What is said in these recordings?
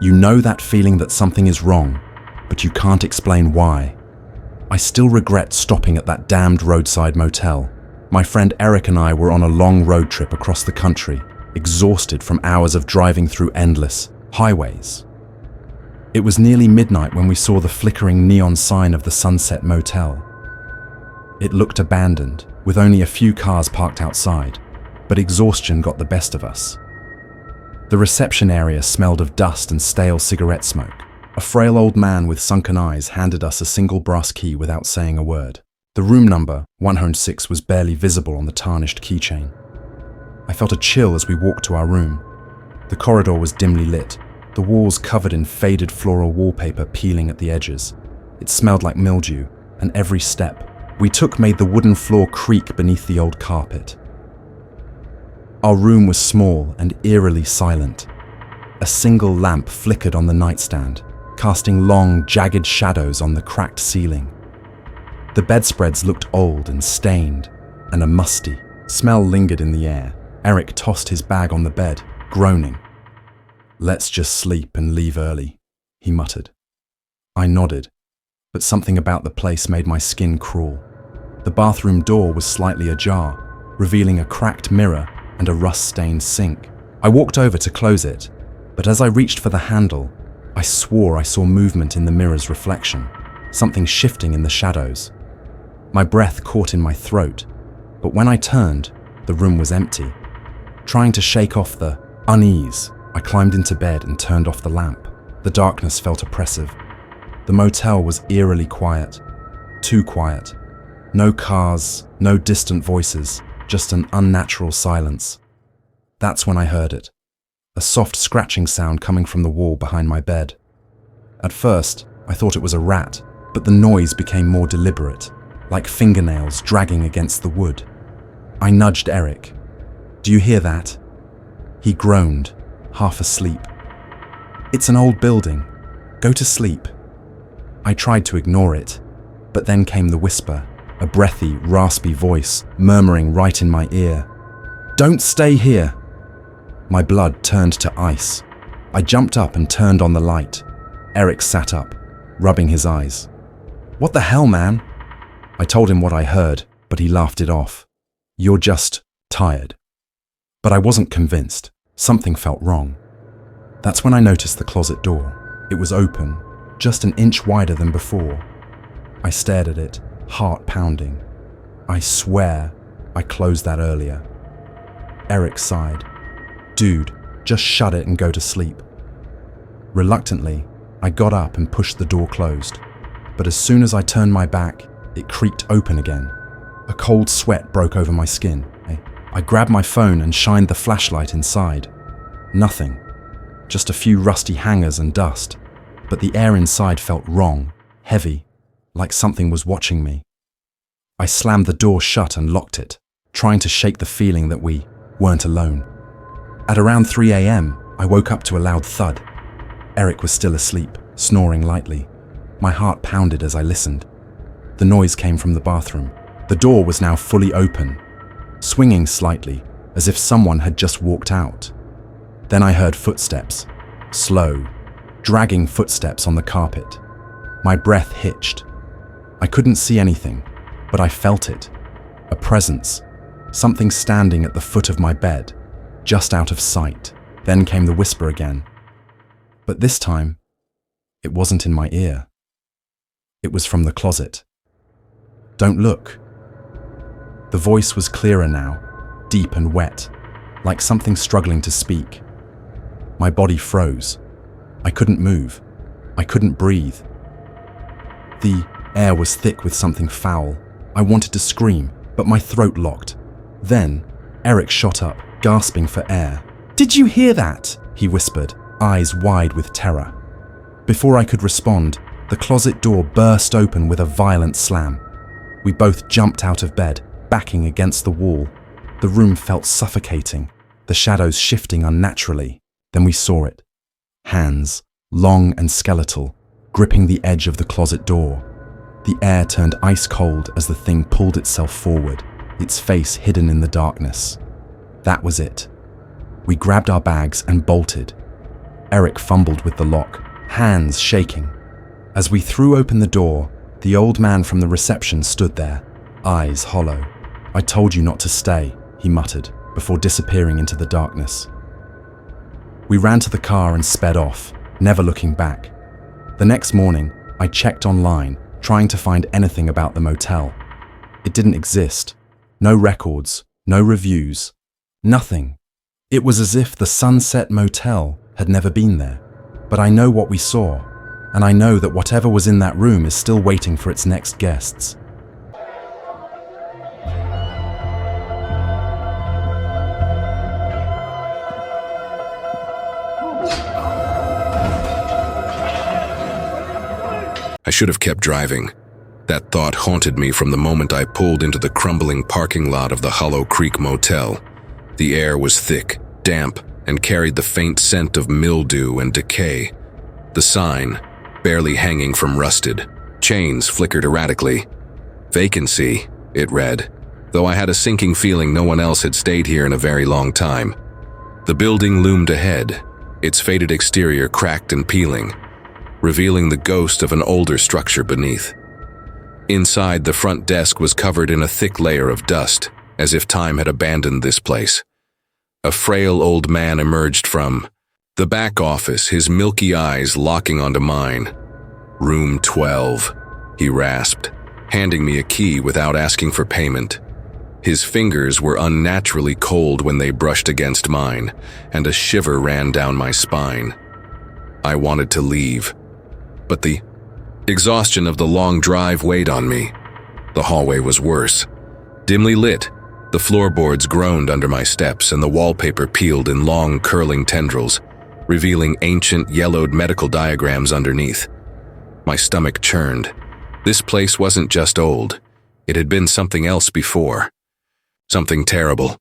You know that feeling that something is wrong, but you can't explain why. I still regret stopping at that damned roadside motel. My friend Eric and I were on a long road trip across the country, exhausted from hours of driving through endless highways. It was nearly midnight when we saw the flickering neon sign of the Sunset Motel. It looked abandoned, with only a few cars parked outside, but exhaustion got the best of us. The reception area smelled of dust and stale cigarette smoke. A frail old man with sunken eyes handed us a single brass key without saying a word. The room number, 106, was barely visible on the tarnished keychain. I felt a chill as we walked to our room. The corridor was dimly lit, the walls covered in faded floral wallpaper peeling at the edges. It smelled like mildew, and every step we took made the wooden floor creak beneath the old carpet. Our room was small and eerily silent. A single lamp flickered on the nightstand, casting long, jagged shadows on the cracked ceiling. The bedspreads looked old and stained, and a musty smell lingered in the air. Eric tossed his bag on the bed, groaning. "Let's just sleep and leave early," he muttered. I nodded, but something about the place made my skin crawl. The bathroom door was slightly ajar, revealing a cracked mirror and a rust-stained sink. I walked over to close it, but as I reached for the handle, I swore I saw movement in the mirror's reflection, something shifting in the shadows. My breath caught in my throat, but when I turned, the room was empty. Trying to shake off the unease, I climbed into bed and turned off the lamp. The darkness felt oppressive. The motel was eerily quiet, too quiet. No cars, no distant voices, just an unnatural silence. That's when I heard it, a soft scratching sound coming from the wall behind my bed. At first, I thought it was a rat, but the noise became more deliberate, like fingernails dragging against the wood. I nudged Eric. "Do you hear that?" He groaned, half asleep. "It's an old building. Go to sleep." I tried to ignore it, but then came the whisper, a breathy, raspy voice murmuring right in my ear. "Don't stay here." My blood turned to ice. I jumped up and turned on the light. Eric sat up, rubbing his eyes. "What the hell, man?" I told him what I heard, but he laughed it off. "You're just tired." But I wasn't convinced. Something felt wrong. That's when I noticed the closet door. It was open, just an inch wider than before. I stared at it, heart pounding. I swear I closed that earlier. Eric sighed. "Dude, just shut it and go to sleep." Reluctantly, I got up and pushed the door closed. But as soon as I turned my back, it creaked open again. A cold sweat broke over my skin. I grabbed my phone and shined the flashlight inside. Nothing. Just a few rusty hangers and dust. But the air inside felt wrong, heavy, like something was watching me. I slammed the door shut and locked it, trying to shake the feeling that we weren't alone. At around 3 a.m., I woke up to a loud thud. Eric was still asleep, snoring lightly. My heart pounded as I listened. The noise came from the bathroom. The door was now fully open, swinging slightly, as if someone had just walked out. Then I heard footsteps, slow, dragging footsteps on the carpet. My breath hitched. I couldn't see anything, but I felt it. A presence, something standing at the foot of my bed, just out of sight. Then came the whisper again. But this time, it wasn't in my ear. It was from the closet. "Don't look." The voice was clearer now, deep and wet, like something struggling to speak. My body froze. I couldn't move. I couldn't breathe. The air was thick with something foul. I wanted to scream, but my throat locked. Then, Eric shot up, gasping for air. "Did you hear that?" he whispered, eyes wide with terror. Before I could respond, the closet door burst open with a violent slam. We both jumped out of bed, backing against the wall. The room felt suffocating, the shadows shifting unnaturally. Then we saw it. Hands, long and skeletal, gripping the edge of the closet door. The air turned ice cold as the thing pulled itself forward, its face hidden in the darkness. That was it. We grabbed our bags and bolted. Eric fumbled with the lock, hands shaking. As we threw open the door, the old man from the reception stood there, eyes hollow. "I told you not to stay," he muttered, before disappearing into the darkness. We ran to the car and sped off, never looking back. The next morning, I checked online, trying to find anything about the motel. It didn't exist. No records, no reviews, nothing. It was as if the Sunset Motel had never been there. But I know what we saw, and I know that whatever was in that room is still waiting for its next guests. I should have kept driving. That thought haunted me from the moment I pulled into the crumbling parking lot of the Hollow Creek Motel. The air was thick, damp, and carried the faint scent of mildew and decay. The sign, barely hanging from rusted, chains flickered erratically. "Vacancy," it read, though I had a sinking feeling no one else had stayed here in a very long time. The building loomed ahead, its faded exterior cracked and peeling, revealing the ghost of an older structure beneath. Inside, the front desk was covered in a thick layer of dust, as if time had abandoned this place. A frail old man emerged from the back office, his milky eyes locking onto mine. "Room 12, he rasped, handing me a key without asking for payment. His fingers were unnaturally cold when they brushed against mine, and a shiver ran down my spine. I wanted to leave, but the exhaustion of the long drive weighed on me. The hallway was worse. Dimly lit, the floorboards groaned under my steps and the wallpaper peeled in long, curling tendrils, revealing ancient, yellowed medical diagrams underneath. My stomach churned. This place wasn't just old. It had been something else before. Something terrible.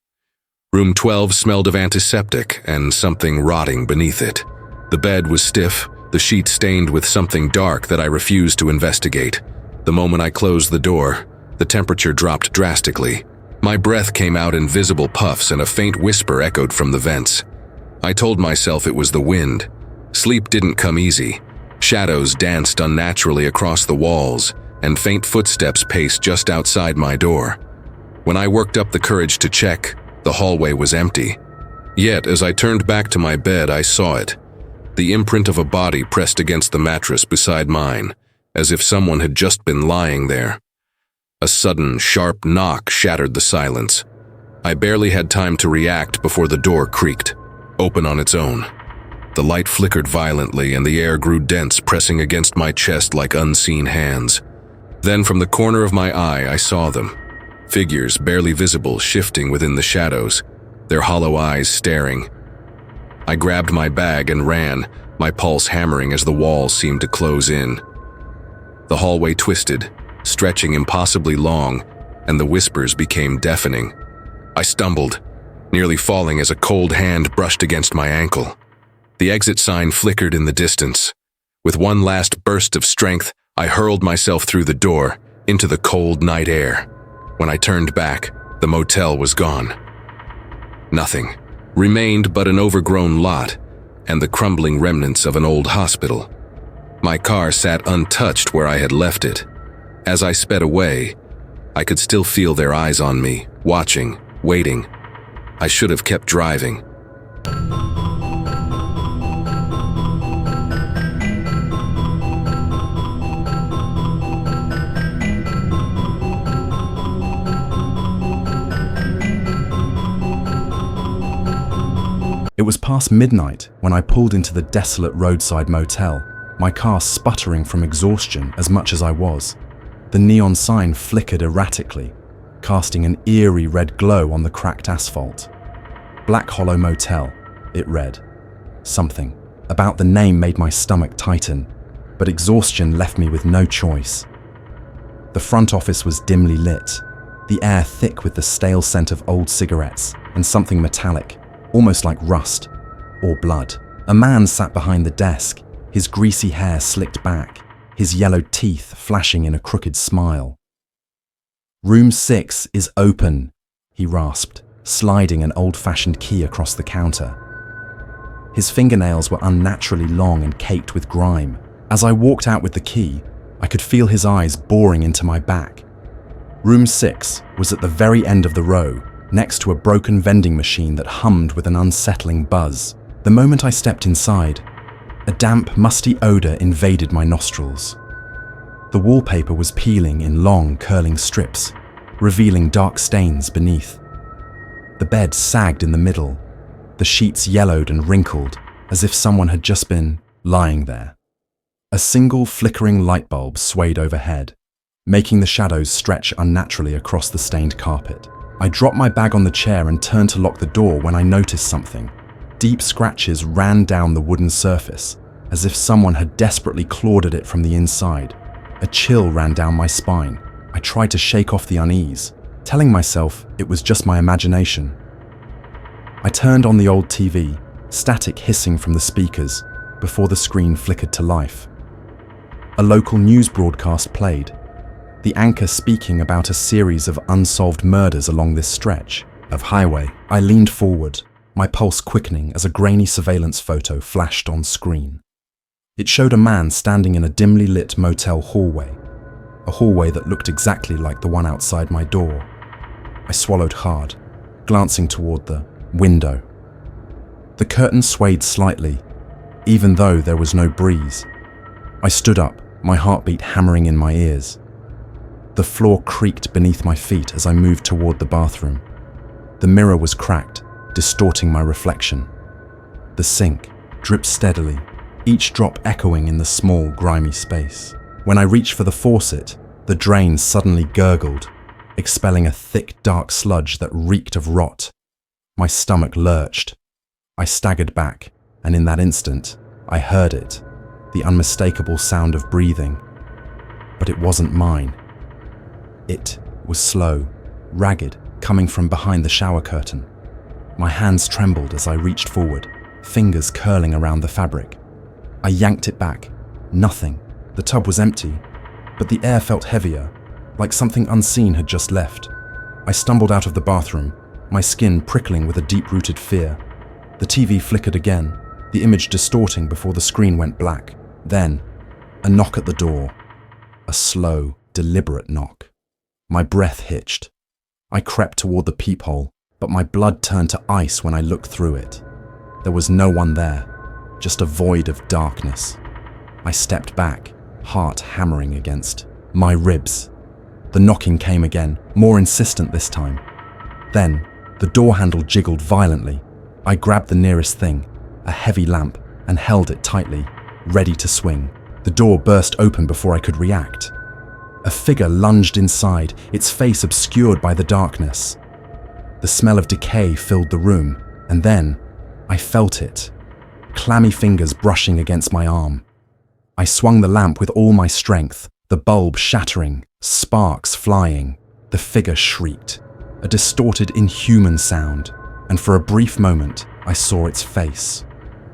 Room 12 smelled of antiseptic and something rotting beneath it. The bed was stiff, the sheet stained with something dark that I refused to investigate. The moment I closed the door, the temperature dropped drastically. My breath came out in visible puffs and a faint whisper echoed from the vents. I told myself it was the wind. Sleep didn't come easy. Shadows danced unnaturally across the walls, and faint footsteps paced just outside my door. When I worked up the courage to check, the hallway was empty. Yet, as I turned back to my bed, I saw it. The imprint of a body pressed against the mattress beside mine, as if someone had just been lying there. A sudden, sharp knock shattered the silence. I barely had time to react before the door creaked, open on its own. The light flickered violently and the air grew dense, pressing against my chest like unseen hands. Then from the corner of my eye, I saw them. Figures barely visible shifting within the shadows, their hollow eyes staring. I grabbed my bag and ran, my pulse hammering as the walls seemed to close in. The hallway twisted, stretching impossibly long, and the whispers became deafening. I stumbled, nearly falling as a cold hand brushed against my ankle. The exit sign flickered in the distance. With one last burst of strength, I hurled myself through the door, into the cold night air. When I turned back, the motel was gone. Nothing. Remained but an overgrown lot and the crumbling remnants of an old hospital. My car sat untouched where I had left it. As I sped away, I could still feel their eyes on me, watching, waiting. I should have kept driving. It was past midnight when I pulled into the desolate roadside motel, my car sputtering from exhaustion as much as I was. The neon sign flickered erratically, casting an eerie red glow on the cracked asphalt. Black Hollow Motel, it read. Something about the name made my stomach tighten, but exhaustion left me with no choice. The front office was dimly lit, the air thick with the stale scent of old cigarettes and something metallic, almost like rust or blood. A man sat behind the desk, his greasy hair slicked back, his yellowed teeth flashing in a crooked smile. "Room 6 is open," he rasped, sliding an old-fashioned key across the counter. His fingernails were unnaturally long and caked with grime. As I walked out with the key, I could feel his eyes boring into my back. Room 6 was at the very end of the row, next to a broken vending machine that hummed with an unsettling buzz. The moment I stepped inside, a damp, musty odor invaded my nostrils. The wallpaper was peeling in long, curling strips, revealing dark stains beneath. The bed sagged in the middle, the sheets yellowed and wrinkled, as if someone had just been lying there. A single flickering light bulb swayed overhead, making the shadows stretch unnaturally across the stained carpet. I dropped my bag on the chair and turned to lock the door when I noticed something. Deep scratches ran down the wooden surface, as if someone had desperately clawed at it from the inside. A chill ran down my spine. I tried to shake off the unease, telling myself it was just my imagination. I turned on the old TV, static hissing from the speakers, before the screen flickered to life. A local news broadcast played, the anchor speaking about a series of unsolved murders along this stretch of highway. I leaned forward, my pulse quickening as a grainy surveillance photo flashed on screen. It showed a man standing in a dimly lit motel hallway, a hallway that looked exactly like the one outside my door. I swallowed hard, glancing toward the window. The curtain swayed slightly, even though there was no breeze. I stood up, my heartbeat hammering in my ears. The floor creaked beneath my feet as I moved toward the bathroom. The mirror was cracked, distorting my reflection. The sink dripped steadily, each drop echoing in the small, grimy space. When I reached for the faucet, the drain suddenly gurgled, expelling a thick, dark sludge that reeked of rot. My stomach lurched. I staggered back, and in that instant, I heard it, the unmistakable sound of breathing. But it wasn't mine. It was slow, ragged, coming from behind the shower curtain. My hands trembled as I reached forward, fingers curling around the fabric. I yanked it back. Nothing. The tub was empty, but the air felt heavier, like something unseen had just left. I stumbled out of the bathroom, my skin prickling with a deep-rooted fear. The TV flickered again, the image distorting before the screen went black. Then, a knock at the door. A slow, deliberate knock. My breath hitched. I crept toward the peephole, but my blood turned to ice when I looked through it. There was no one there, just a void of darkness. I stepped back, heart hammering against my ribs. The knocking came again, more insistent this time. Then, the door handle jiggled violently. I grabbed the nearest thing, a heavy lamp, and held it tightly, ready to swing. The door burst open before I could react. A figure lunged inside, its face obscured by the darkness. The smell of decay filled the room, and then I felt it, clammy fingers brushing against my arm. I swung the lamp with all my strength, the bulb shattering, sparks flying. The figure shrieked, a distorted, inhuman sound, and for a brief moment I saw its face.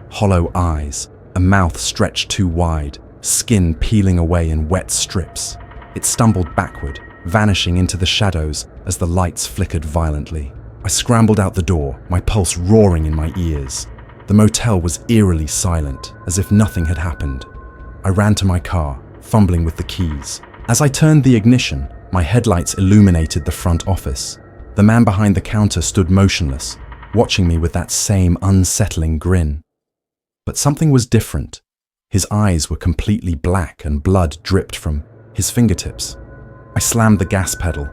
Hollow eyes, a mouth stretched too wide, skin peeling away in wet strips. It stumbled backward, vanishing into the shadows as the lights flickered violently. I scrambled out the door, my pulse roaring in my ears. The motel was eerily silent, as if nothing had happened. I ran to my car, fumbling with the keys. As I turned the ignition, my headlights illuminated the front office. The man behind the counter stood motionless, watching me with that same unsettling grin. But something was different. His eyes were completely black and blood dripped from his fingertips. I slammed the gas pedal,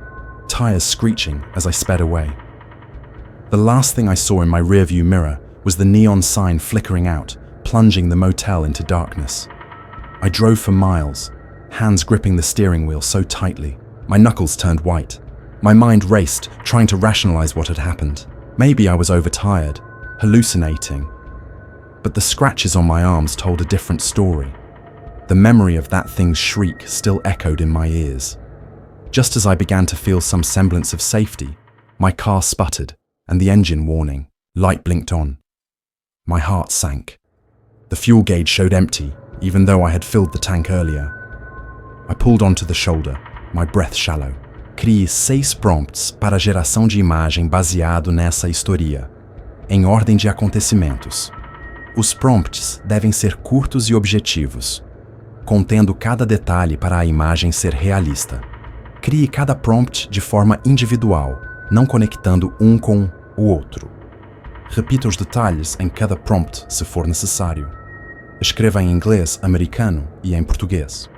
tires screeching as I sped away. The last thing I saw in my rearview mirror was the neon sign flickering out, plunging the motel into darkness. I drove for miles, hands gripping the steering wheel so tightly. My knuckles turned white. My mind raced, trying to rationalize what had happened. Maybe I was overtired, hallucinating. But the scratches on my arms told a different story. The memory of that thing's shriek still echoed in my ears. Just as I began to feel some semblance of safety, my car sputtered, and the engine warning light blinked on. My heart sank. The fuel gauge showed empty, even though I had filled the tank earlier. I pulled onto the shoulder, my breath shallow. Crie 6 prompts para a geração de imagem baseado nessa história, em ordem de acontecimentos. Os prompts devem ser curtos e objetivos, contendo cada detalhe para a imagem ser realista. Crie cada prompt de forma individual, não conectando um com o outro. Repita os detalhes em cada prompt se for necessário. Escreva em inglês americano e em português.